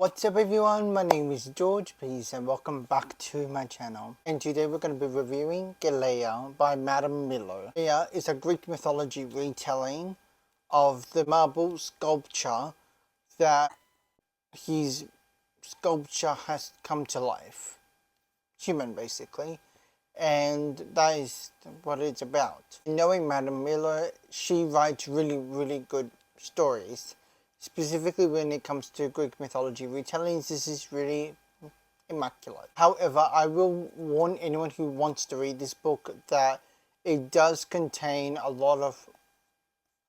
What's up everyone, my name is George Peace and welcome back to my channel. And today we're going to be reviewing Galatea by Madeline Miller. Galatea is a Greek mythology retelling of the marble sculpture that his sculpture has come to life. Human basically. And that is what it's about. Knowing Madeline Miller, she writes really good stories. Specifically when it comes to Greek mythology retellings, this is really immaculate. However, I will warn anyone who wants to read this book that it does contain a lot of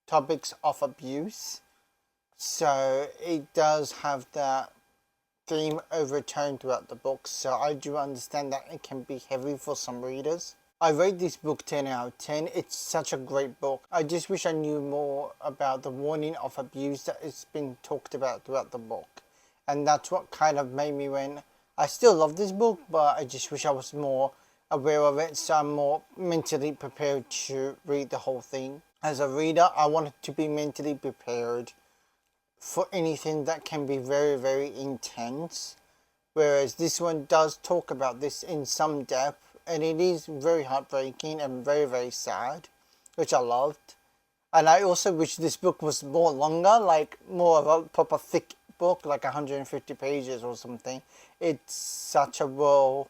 topics of abuse. So it does have that theme overtone throughout the book. So I do understand that it can be heavy for some readers. I rate this book 10 out of 10. It's such a great book. I just wish I knew more about the warning of abuse that has been talked about throughout the book. And that's what kind of made me when I still love this book, but I just wish I was more aware of it, so I'm more mentally prepared to read the whole thing. As a reader, I wanted to be mentally prepared for anything that can be very intense. Whereas this one does talk about this in some depth. And it is very heartbreaking and very sad, which I loved. And I also wish this book was more longer, like more of a proper thick book, like 150 pages or something. It's such a well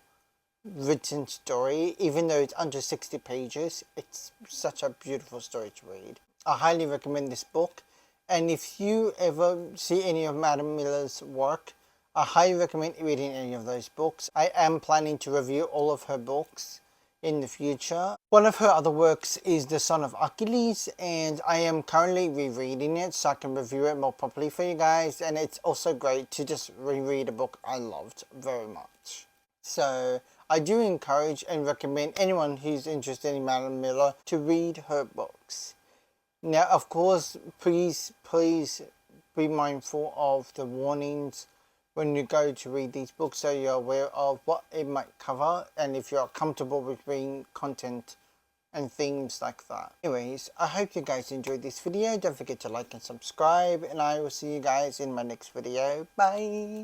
written story, even though it's under 60 pages. It's such a beautiful story to read. I highly recommend this book. And if you ever see any of Madeline Miller's work, I highly recommend reading any of those books. I am planning to review all of her books in the future. One of her other works is The Son of Achilles, and I am currently rereading it so I can review it more properly for you guys. And it's also great to just reread a book I loved very much. So I do encourage and recommend anyone who's interested in Madeline Miller to read her books. Now, of course, please be mindful of the warnings when you go to read these books, so you're aware of what it might cover and if you're comfortable with reading content and themes like that. Anyways, I hope you guys enjoyed this video. Don't forget to like and subscribe, and I will see you guys in my next video. Bye!